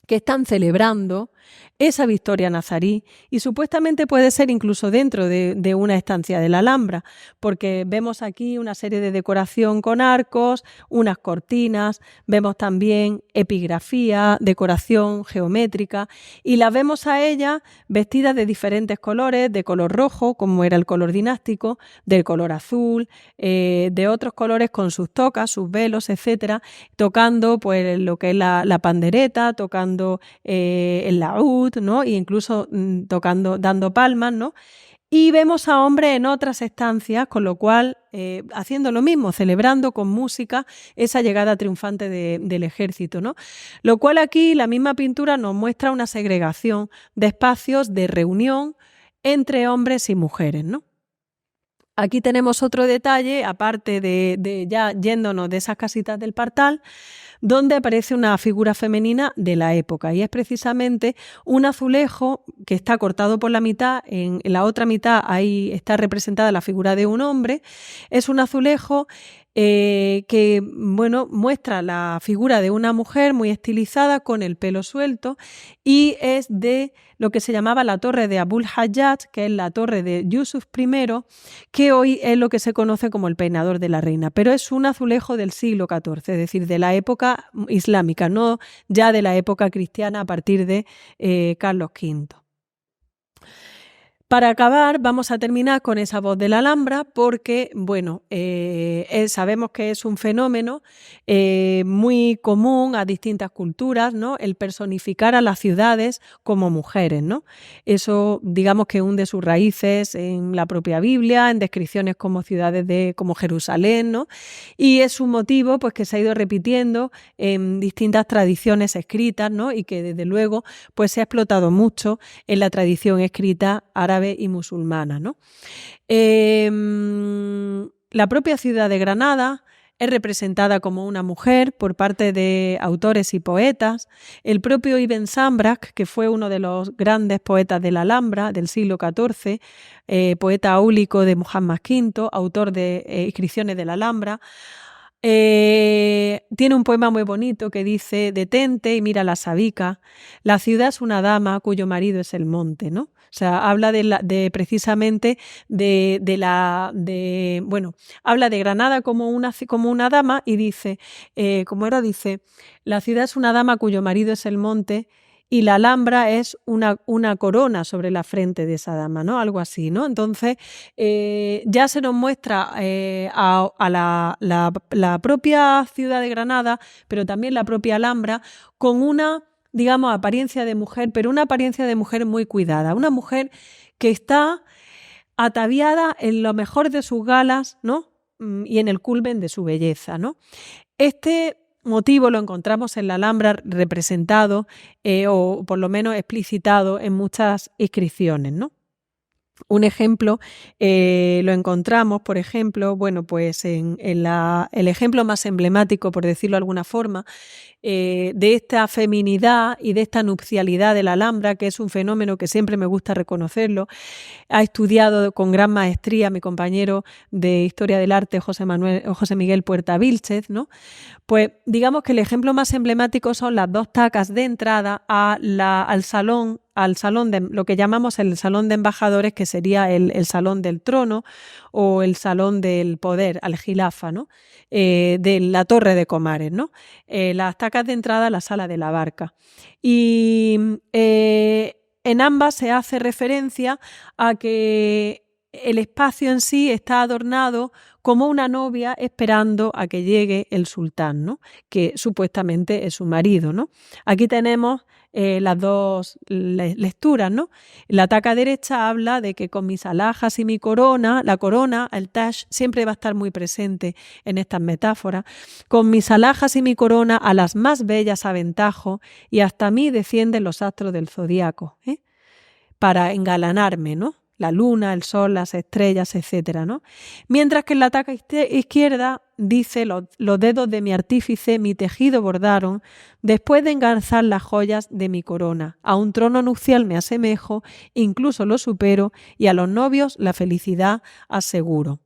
que están celebrando esa victoria nazarí, y supuestamente puede ser incluso dentro de una estancia de la Alhambra, porque vemos aquí una serie de decoración con arcos, unas cortinas, vemos también epigrafía, decoración geométrica, y las vemos a ellas vestidas de diferentes colores, de color rojo, como era el color dinástico, del color azul, de otros colores con sus tocas, sus velos, etcétera, tocando pues lo que es la pandereta, tocando el laúd, ¿no? E incluso tocando, dando palmas, ¿no? Y vemos a hombres en otras estancias, con lo cual haciendo lo mismo, celebrando con música esa llegada triunfante del ejército, ¿no? Lo cual aquí la misma pintura nos muestra una segregación de espacios de reunión entre hombres y mujeres, ¿no? Aquí tenemos otro detalle, aparte de ya yéndonos de esas casitas del Partal, donde aparece una figura femenina de la época, y es precisamente un azulejo que está cortado por la mitad, en la otra mitad ahí está representada la figura de un hombre. Es un azulejo que bueno, muestra la figura de una mujer muy estilizada con el pelo suelto, y es de lo que se llamaba la torre de Abul Hajjaj, que es la torre de Yusuf I, que hoy es lo que se conoce como el peinador de la reina, pero es un azulejo del siglo XIV, es decir, de la época islámica, no ya de la época cristiana a partir de Carlos V. Para acabar, vamos a terminar con esa voz de la Alhambra porque, bueno, sabemos que es un fenómeno muy común a distintas culturas, ¿no? El personificar a las ciudades como mujeres, ¿no? Eso, digamos que hunde sus raíces en la propia Biblia, en descripciones como ciudades como Jerusalén, ¿no? Y es un motivo pues, que se ha ido repitiendo en distintas tradiciones escritas, ¿no? Y que desde luego pues, se ha explotado mucho en la tradición escrita árabe y musulmana, ¿no? La propia ciudad de Granada es representada como una mujer por parte de autores y poetas. El propio Ibn Sambrak, que fue uno de los grandes poetas de la Alhambra del siglo XIV, poeta áulico de Muhammad V, autor de inscripciones de la Alhambra, tiene un poema muy bonito que dice: detente y mira la sabica, la ciudad es una dama cuyo marido es el monte, ¿no? O sea, habla precisamente habla de Granada como una dama, y dice, dice, la ciudad es una dama cuyo marido es el monte, y la Alhambra es una corona sobre la frente de esa dama, ¿no? Algo así, ¿no? Entonces, ya se nos muestra a la propia ciudad de Granada, pero también la propia Alhambra, con una, digamos, apariencia de mujer, pero una apariencia de mujer muy cuidada, una mujer que está ataviada en lo mejor de sus galas, ¿no? Y en el culmen de su belleza, ¿no? Este motivo lo encontramos en la Alhambra representado o por lo menos explicitado en muchas inscripciones, ¿no? Un ejemplo lo encontramos, por ejemplo, bueno, pues en el ejemplo más emblemático, por decirlo de alguna forma, de esta feminidad y de esta nupcialidad de la Alhambra, que es un fenómeno que siempre me gusta reconocerlo. Ha estudiado con gran maestría mi compañero de Historia del Arte, José Miguel Puerta Vílchez, ¿no? Pues digamos que el ejemplo más emblemático son las dos tacas de entrada al salón de lo que llamamos el salón de embajadores, que sería el salón del trono o el salón del poder, al Gilafa, ¿no? De la Torre de Comares, ¿no? Las tacas de entrada a la sala de la barca. Y en ambas se hace referencia a que el espacio en sí está adornado como una novia esperando a que llegue el sultán, ¿no? Que supuestamente es su marido, ¿no? Aquí tenemos las dos lecturas, ¿no? La taca derecha habla de que con mis alhajas y mi corona, la corona, el Taj, siempre va a estar muy presente en estas metáforas. Con mis alhajas y mi corona a las más bellas aventajo, y hasta mí descienden los astros del zodiaco, para engalanarme, ¿no? la luna, el sol, las estrellas, etcétera, ¿no? Mientras que en la taca izquierda dice: los dedos de mi artífice mi tejido bordaron, después de engarzar las joyas de mi corona. A un trono nupcial me asemejo, incluso lo supero, y a los novios la felicidad aseguro.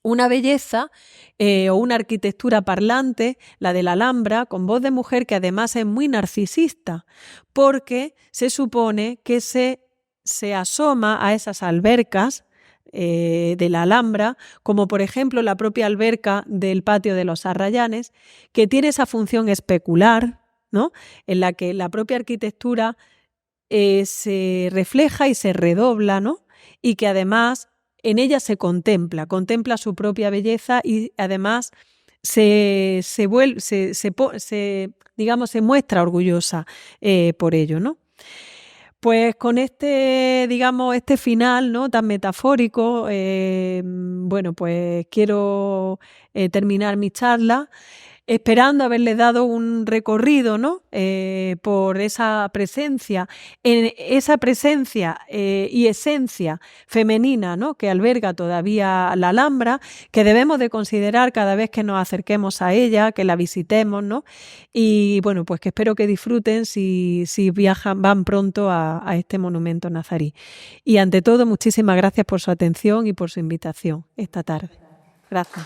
Una belleza o una arquitectura parlante, la de la Alhambra, con voz de mujer, que además es muy narcisista, porque se supone que se asoma a esas albercas de la Alhambra, como por ejemplo la propia alberca del patio de los Arrayanes, que tiene esa función especular, ¿no?, en la que la propia arquitectura se refleja y se redobla, ¿no?, y que además en ella se contempla su propia belleza y además digamos, se muestra orgullosa por ello, ¿no? Pues con este final, ¿no?, tan metafórico, bueno, pues quiero terminar mi charla esperando haberles dado un recorrido, ¿no?, por esa presencia y esencia femenina, ¿no?, que alberga todavía la Alhambra, que debemos de considerar cada vez que nos acerquemos a ella, que la visitemos, ¿no? Y bueno, pues que espero que disfruten si van pronto a este monumento nazarí. Y ante todo, muchísimas gracias por su atención y por su invitación esta tarde. Gracias.